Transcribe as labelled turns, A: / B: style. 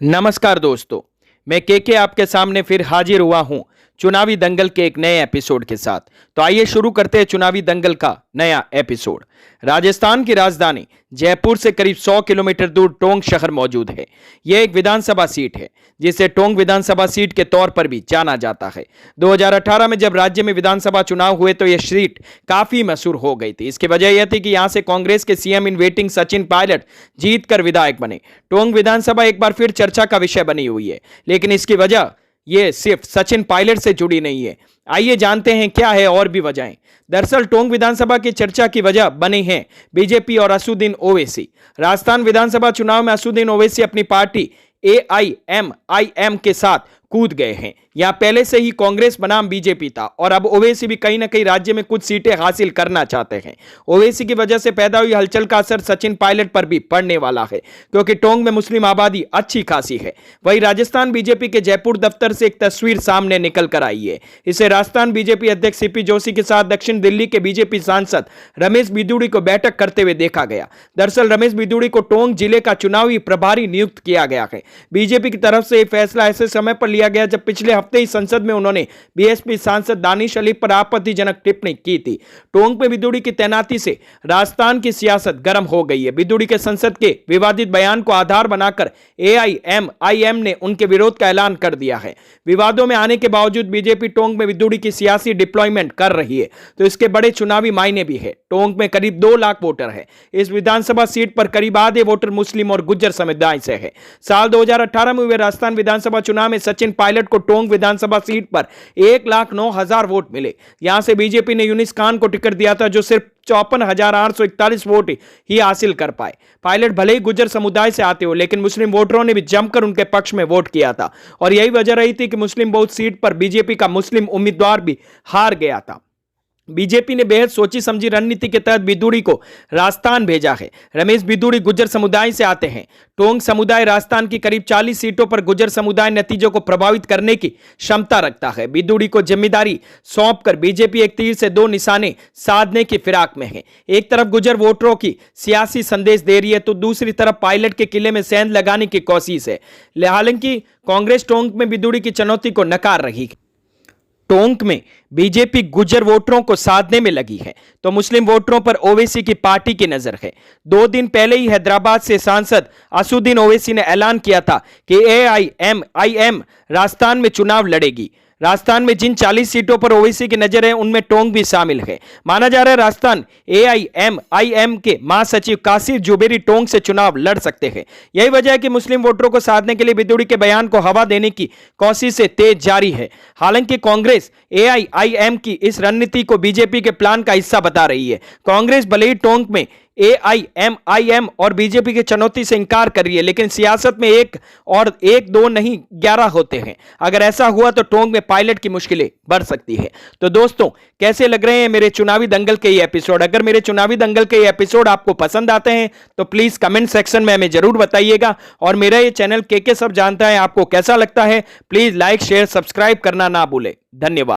A: नमस्कार दोस्तों, मैं के आपके सामने फिर हाजिर हुआ हूं चुनावी दंगल के एक नए एपिसोड के साथ। तो आइए शुरू करते हैं चुनावी दंगल का नया एपिसोड। राजस्थान की राजधानी जयपुर से करीब 100 किलोमीटर दूर टोंक शहर मौजूद है। यह एक विधानसभा सीट है जिसे टोंक विधानसभा सीट के तौर पर भी जाना जाता है। 2018 में जब राज्य में विधानसभा चुनाव हुए तो यह सीट काफी मशहूर हो गई थी। इसकी वजह यह थी कि यहां से कांग्रेस के CM in waiting Sachin Pilot जीतकर विधायक बने। टोंक विधानसभा एक बार फिर चर्चा का विषय बनी हुई है, लेकिन इसकी वजह ये सिर्फ सचिन पायलट से जुड़ी नहीं है। आइए जानते हैं क्या है और भी वजहें। दरअसल टोंक विधानसभा की चर्चा की वजह बने हैं बीजेपी और असदुद्दीन ओवैसी। राजस्थान विधानसभा चुनाव में असदुद्दीन ओवैसी अपनी पार्टी AIMIM के साथ कूद गए हैं। यहां पहले से ही कांग्रेस बनाम बीजेपी था और अब ओवैसी भी कहीं ना कहीं राज्य में कुछ सीटें हासिल करना चाहते हैं। ओवैसी की वजह से पैदा हुई हलचल का असर सचिन पायलट पर भी पड़ने वाला है, क्योंकि टोंक में मुस्लिम आबादी अच्छी खासी है। वहीं राजस्थान बीजेपी के जयपुर दफ्तर से एक तस्वीर सामने निकल कर आई है। इसे राजस्थान बीजेपी अध्यक्ष CP जोशी के साथ दक्षिण दिल्ली के बीजेपी सांसद रमेश बिदूड़ी को बैठक करते हुए देखा गया। दरअसल रमेश बिदूड़ी को टोंक जिले का चुनावी प्रभारी नियुक्त किया गया है। बीजेपी की तरफ से यह फैसला ऐसे समय पर लिया गया जब पिछले हफ्ते ही संसद में उन्होंने बीएसपी सांसद दानिश अली पर आपत्तिजनक टिप्पणी की थी। टोंक में बिदूड़ी की तैनाती से राजस्थान की सियासत गर्म हो गई है। बिदूड़ी के संसद के विवादित बयान को आधार बनाकर AIMIM ने उनके विरोध का ऐलान कर दिया है। विवादों में आने के बावजूद बीजेपी टोंक में बिदूड़ी की सियासी डिप्लॉयमेंट कर रही है, तो इसके बड़े चुनावी मायने भी है। टोंक में करीब 2 लाख वोटर है। इस विधानसभा सीट पर करीब आधे वोटर मुस्लिम और गुज्जर समुदाय से है। साल 2018 में हुए राजस्थान विधानसभा चुनाव में सचिन पायलट को टोंक विधानसभा सीट पर 1,09,000 वोट मिले। यहां से बीजेपी ने यूनिस खान को टिकट दिया था, जो सिर्फ 54,841 वोट ही हासिल कर पाए। पायलट भले ही गुज्जर समुदाय से आते हो, लेकिन मुस्लिम वोटरों ने भी जमकर उनके पक्ष में वोट किया था और यही वजह रही थी कि मुस्लिम बहुल सीट पर बीजेपी का मुस्लिम उम्मीदवार भी हार गया था। बीजेपी ने बेहद सोची समझी रणनीति के तहत बिदूड़ी को राजस्थान भेजा है। रमेश बिदूड़ी गुज्जर समुदाय से आते हैं। टोंक समुदाय राजस्थान की करीब 40 सीटों पर गुज्जर समुदाय नतीजों को प्रभावित करने की क्षमता रखता है। बिदूड़ी को जिम्मेदारी सौंपकर बीजेपी एक तीर से 2 निशाने साधने की फिराक में है। एक तरफ गुज्जर वोटरों की सियासी संदेश दे रही है, तो दूसरी तरफ पायलट के किले में सेंध लगाने की कोशिश है। हालांकि कांग्रेस टोंक में बिदूड़ी की चुनौती को नकार रही है। टोंक में बीजेपी गुज्जर वोटरों को साधने में लगी है, तो मुस्लिम वोटरों पर ओवैसी की पार्टी की नजर है। 2 दिन पहले ही हैदराबाद से सांसद असदुद्दीन ओवैसी ने ऐलान किया था कि AIMIM राजस्थान में चुनाव लड़ेगी। राजस्थान में जिन 40 सीटों पर ओवैसी की नजर है, उनमें टोंक भी शामिल है। माना जा रहा है राजस्थान AIMIM के महासचिव कासिफ जुबेरी टोंक से चुनाव लड़ सकते हैं। यही वजह है कि मुस्लिम वोटरों को साधने के लिए बिदूड़ी के बयान को हवा देने की कोशिशें तेज जारी है। हालांकि कांग्रेस AIIM की इस रणनीति को बीजेपी के प्लान का हिस्सा बता रही है। कांग्रेस भले ही टोंक में AIMIM और बीजेपी की चुनौती से इंकार कर रही है, लेकिन सियासत में 1 नहीं 11 होते हैं। अगर ऐसा हुआ तो टोंक में पायलट की मुश्किलें बढ़ सकती है। तो दोस्तों, कैसे लग रहे हैं मेरे चुनावी दंगल के ये एपिसोड? अगर मेरे चुनावी दंगल के ये एपिसोड आपको पसंद आते हैं तो प्लीज कमेंट सेक्शन में हमें जरूर बताइएगा। और मेरा ये चैनल के सब जानता है आपको कैसा लगता है, प्लीज लाइक शेयर सब्सक्राइब करना ना भूले। धन्यवाद।